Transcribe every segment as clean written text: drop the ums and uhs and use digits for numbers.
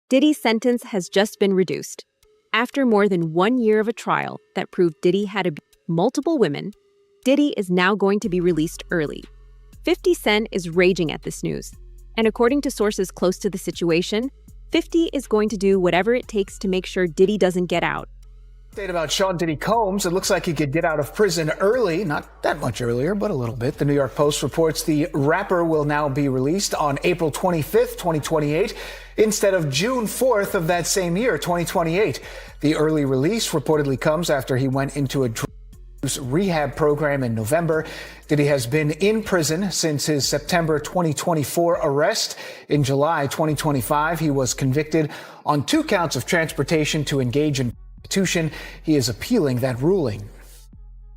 Diddy's sentence has just been reduced. After more than 1 year of a trial that proved Diddy had abused multiple women, Diddy is now going to be released early. 50 Cent is raging at this news, and according to sources close to the situation, 50 is going to do whatever it takes to make sure Diddy doesn't get out. Update about Sean Diddy Combs. It looks like he could get out of prison early, not that much earlier, but a little bit. The New York Post reports the rapper will now be released on April 25th, 2028, instead of June 4th of that same year, 2028. The early release reportedly comes after he went into a drug rehab program in November. Diddy has been in prison since his September 2024 arrest. In July 2025, he was convicted on 2 counts of transportation to engage in prostitution. He is appealing that ruling.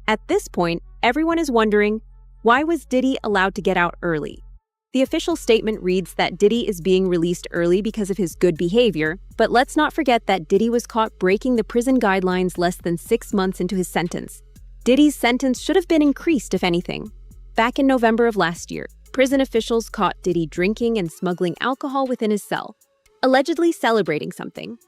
At this point, everyone is wondering, why was Diddy allowed to get out early? The official statement reads that Diddy is being released early because of his good behavior, but let's not forget that Diddy was caught breaking the prison guidelines less than 6 months into his sentence. Diddy's sentence should have been increased, if anything. Back in November of last year, prison officials caught Diddy drinking and smuggling alcohol within his cell, allegedly celebrating something.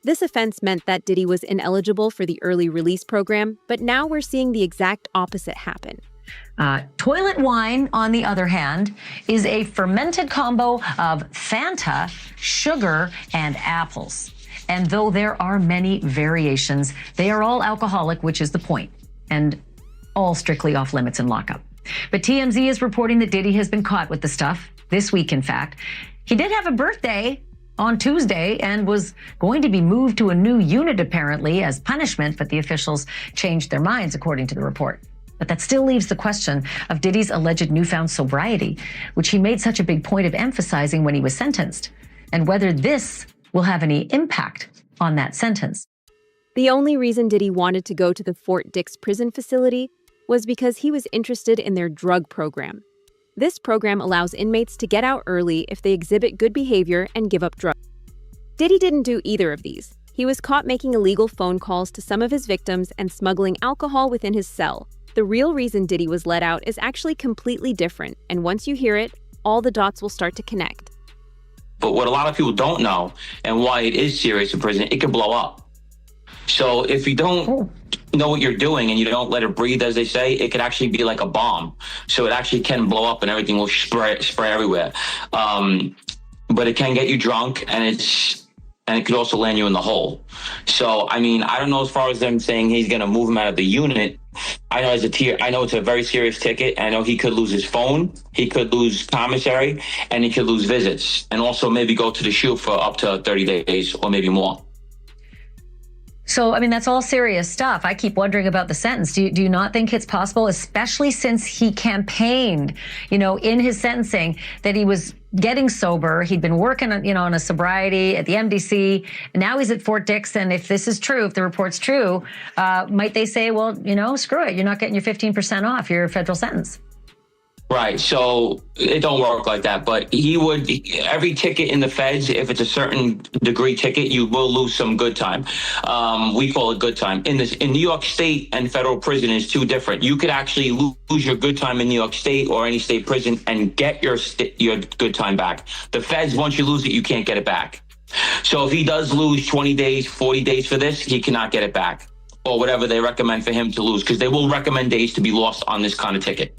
This offense meant that Diddy was ineligible for the early release program, but now we're seeing the exact opposite happen. Toilet wine, on the other hand, is a fermented combo of Fanta, sugar, and apples. And though there are many variations, they are all alcoholic, which is the point, and all strictly off limits in lockup. But TMZ is reporting that Diddy has been caught with the stuff, this week in fact. He did have a birthday on Tuesday and was going to be moved to a new unit apparently as punishment, but the officials changed their minds according to the report. But that still leaves the question of Diddy's alleged newfound sobriety, which he made such a big point of emphasizing when he was sentenced, and whether this will have any impact on that sentence. The only reason Diddy wanted to go to the Fort Dix prison facility was because he was interested in their drug program. This program allows inmates to get out early if they exhibit good behavior and give up drugs. Diddy didn't do either of these. He was caught making illegal phone calls to some of his victims and smuggling alcohol within his cell. The real reason Diddy was let out is actually completely different, and once you hear it, all the dots will start to connect. But what a lot of people don't know, and why it is serious in prison, it can blow up. So if you don't know what you're doing and you don't let it breathe, as they say, it could actually be like a bomb. So it actually can blow up and everything will spray everywhere. But it can get you drunk, and it could also land you in the hole. So, I mean, I don't know as far as them saying he's going to move him out of the unit. I know it's a very serious ticket. I know he could lose his phone, he could lose commissary, and he could lose visits, and also maybe go to the SHU for up to 30 days or maybe more. So, I mean, that's all serious stuff. I keep wondering about the sentence. Do you not think it's possible, especially since he campaigned, in his sentencing, that he was getting sober? He'd been working on a sobriety at the MDC. And now he's at Fort Dix. And if this is true, if the report's true, might they say, well, screw it. You're not getting your 15% off your federal sentence. Right. So it don't work like that. But every ticket in the feds, if it's a certain degree ticket, you will lose some good time. We call it good time. In New York State and federal prison is two different. You could actually lose your good time in New York State or any state prison and get your good time back. The feds, once you lose it, you can't get it back. So if he does lose 20 days, 40 days for this, he cannot get it back, or whatever they recommend for him to lose, because they will recommend days to be lost on this kind of ticket.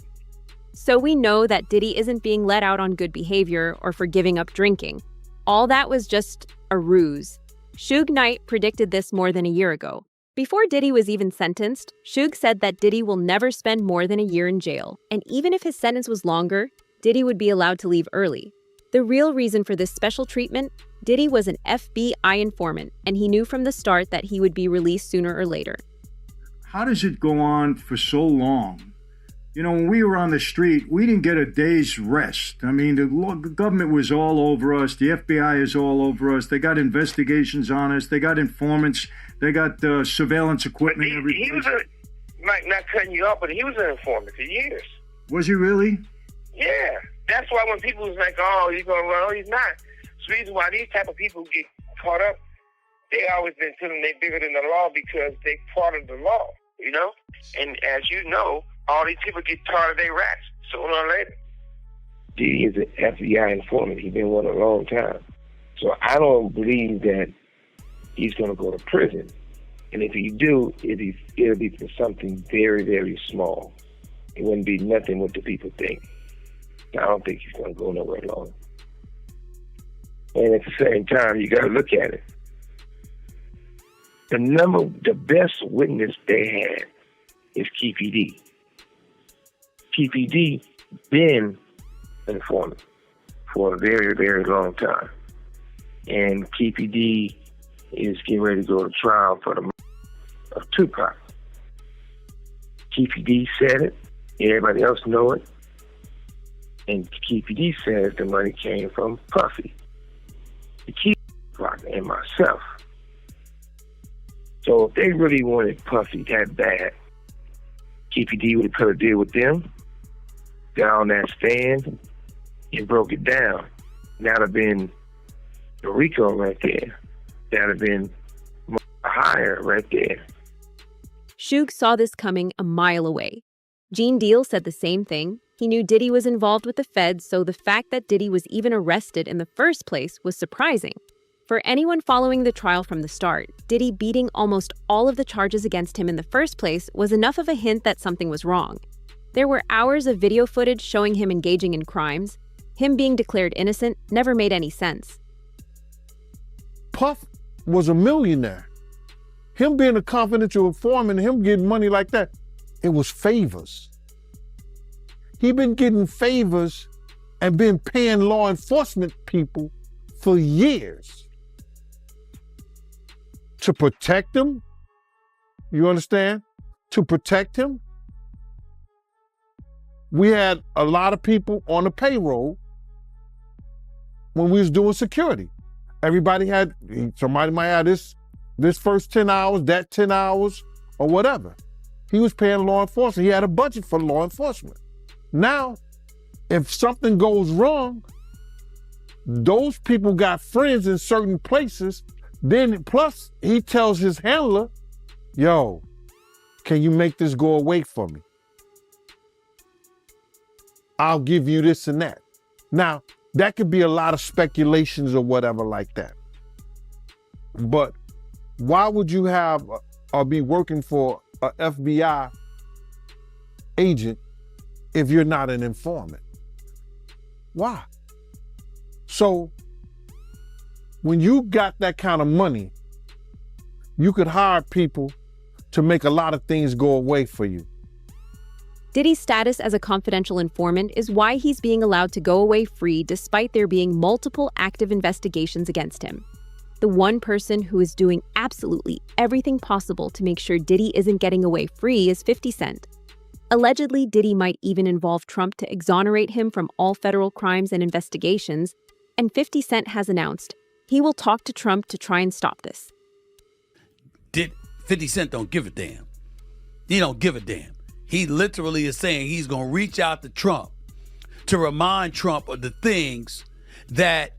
So we know that Diddy isn't being let out on good behavior or for giving up drinking. All that was just a ruse. Suge Knight predicted this more than a year ago. Before Diddy was even sentenced, Suge said that Diddy will never spend more than a year in jail, and even if his sentence was longer, Diddy would be allowed to leave early. The real reason for this special treatment, Diddy was an FBI informant, and he knew from the start that he would be released sooner or later. How does it go on for so long? When we were on the street, we didn't get a day's rest. I mean, the government was all over us. The FBI is all over us. They got investigations on us. They got informants. They got surveillance equipment. He was not cutting you off, but he was an informant for years. Was he really? Yeah. That's why when people was like, oh, he's going to run, he's not. It's the reason why these type of people get caught up. They always been telling they're bigger than the law because they part of the law, And as you know, all these people get tired of their rats sooner or later. Diddy is an FBI informant. He's been one a long time. So I don't believe that he's going to go to prison. And if he do, it'll be for something very, very small. It wouldn't be nothing what the people think. I don't think he's going to go nowhere long. And at the same time, you got to look at it. The best witness they had is KPD. KPD been an informant for a very, very long time. And KPD is getting ready to go to trial for the murder of Tupac. KPD said it. Everybody else know it. And KPD says the money came from Puffy, the key Tupac, and myself. So if they really wanted Puffy that bad, KPD would have put a deal with them, got on that stand, and broke it down. That would have been the RICO right there. That would have been higher right there. Suge saw this coming a mile away. Gene Deal said the same thing. He knew Diddy was involved with the feds, so the fact that Diddy was even arrested in the first place was surprising. For anyone following the trial from the start, Diddy beating almost all of the charges against him in the first place was enough of a hint that something was wrong. There were hours of video footage showing him engaging in crimes. Him being declared innocent never made any sense. Puff was a millionaire. Him being a confidential informant, him getting money like that, it was favors. He been getting favors and been paying law enforcement people for years to protect him. You understand? To protect him. We had a lot of people on the payroll when we was doing security. Everybody had, somebody might have this first 10 hours, that 10 hours, or whatever. He was paying law enforcement. He had a budget for law enforcement. Now, if something goes wrong, those people got friends in certain places. Then plus he tells his handler, yo, can you make this go away for me? I'll give you this and that. Now, that could be a lot of speculations or whatever like that. But why would you have or be working for an FBI agent if you're not an informant? Why? So when you got that kind of money, you could hire people to make a lot of things go away for you. Diddy's status as a confidential informant is why he's being allowed to go away free despite there being multiple active investigations against him. The one person who is doing absolutely everything possible to make sure Diddy isn't getting away free is 50 Cent. Allegedly, Diddy might even involve Trump to exonerate him from all federal crimes and investigations, and 50 Cent has announced he will talk to Trump to try and stop this. 50 Cent don't give a damn. He don't give a damn. He literally is saying he's going to reach out to Trump to remind Trump of the things that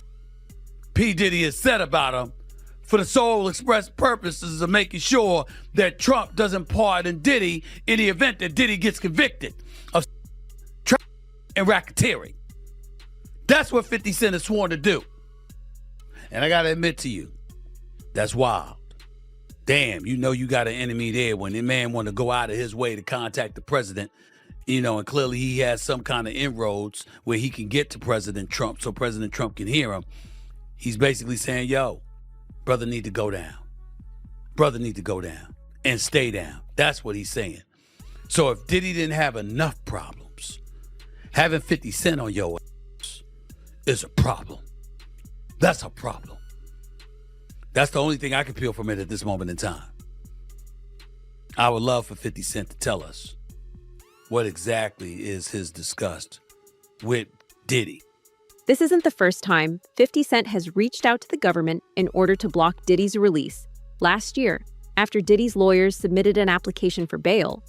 P. Diddy has said about him for the sole express purposes of making sure that Trump doesn't pardon Diddy in the event that Diddy gets convicted of trafficking and racketeering. That's what 50 Cent is sworn to do. And I got to admit to you, that's wild. Damn, you know you got an enemy there when the man want to go out of his way to contact the president, and clearly he has some kind of inroads where he can get to President Trump so President Trump can hear him. He's basically saying, yo, brother need to go down. Brother need to go down and stay down. That's what he's saying. So if Diddy didn't have enough problems, having 50 Cent on your ass is a problem. That's a problem. That's the only thing I can peel from it at this moment in time. I would love for 50 Cent to tell us what exactly is his disgust with Diddy. This isn't the first time 50 Cent has reached out to the government in order to block Diddy's release. Last year, after Diddy's lawyers submitted an application for bail,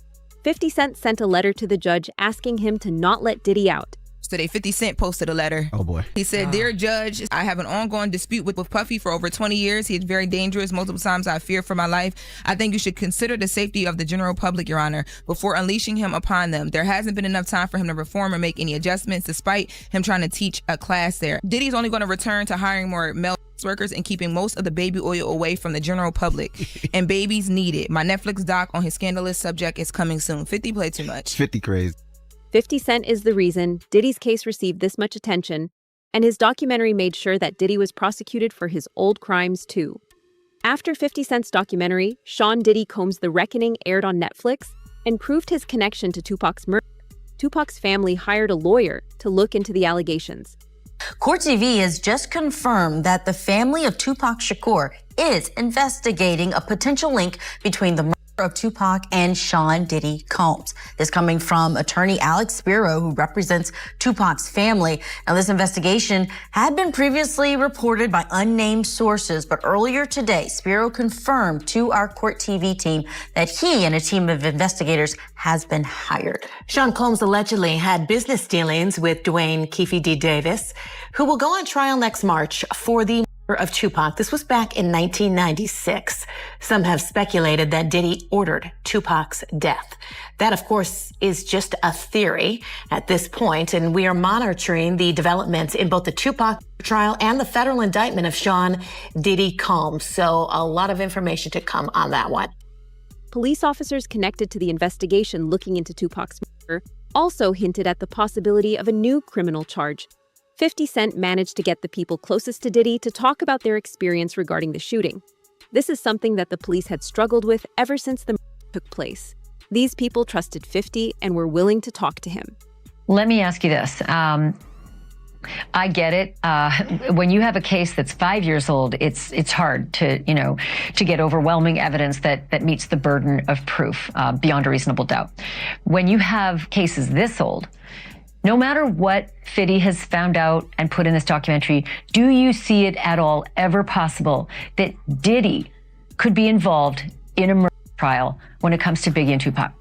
50 Cent sent a letter to the judge asking him to not let Diddy out. Today, 50 Cent posted a letter. Oh, boy. He said, Dear Judge, I have an ongoing dispute with Puffy for over 20 years. He is very dangerous. Multiple times I fear for my life. I think you should consider the safety of the general public, Your Honor, before unleashing him upon them. There hasn't been enough time for him to reform or make any adjustments, despite him trying to teach a class there. Diddy's only going to return to hiring more male sex workers and keeping most of the baby oil away from the general public. And babies need it. My Netflix doc on his scandalous subject is coming soon. 50 play too much. 50 crazy. 50 Cent is the reason Diddy's case received this much attention, and his documentary made sure that Diddy was prosecuted for his old crimes too. After 50 Cent's documentary, Sean Diddy Combs' The Reckoning aired on Netflix and proved his connection to Tupac's murder. Tupac's family hired a lawyer to look into the allegations. Court TV has just confirmed that the family of Tupac Shakur is investigating a potential link between the murder of Tupac and Sean Diddy Combs. This coming from attorney Alex Spiro, who represents Tupac's family. Now, this investigation had been previously reported by unnamed sources, but earlier today, Spiro confirmed to our Court TV team that he and a team of investigators has been hired. Sean Combs allegedly had business dealings with Dwayne Keefe D. Davis, who will go on trial next March for the of Tupac. This was back in 1996. Some have speculated that Diddy ordered Tupac's death. That, of course, is just a theory at this point, and we are monitoring the developments in both the Tupac trial and the federal indictment of Sean Diddy Combs. So a lot of information to come on that one. Police officers connected to the investigation looking into Tupac's murder also hinted at the possibility of a new criminal charge. 50 Cent managed to get the people closest to Diddy to talk about their experience regarding the shooting. This is something that the police had struggled with ever since the murder took place. These people trusted 50 and were willing to talk to him. Let me ask you this. I get it. When you have a case that's 5 years old, it's hard to get overwhelming evidence that meets the burden of proof beyond a reasonable doubt. When you have cases this old, no matter what Fiddy has found out and put in this documentary, do you see it at all ever possible that Diddy could be involved in a murder trial when it comes to Biggie and Tupac?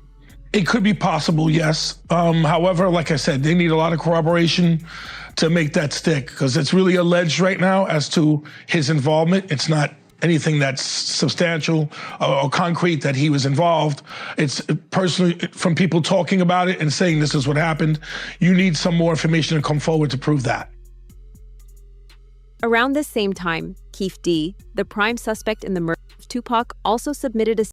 It could be possible, yes. However, like I said, they need a lot of corroboration to make that stick, because it's really alleged right now as to his involvement. It's not anything that's substantial or concrete that he was involved. It's personally from people talking about it and saying this is what happened. You need some more information to come forward to prove that. Around this same time, Keefe D., the prime suspect in the murder of Tupac, also submitted a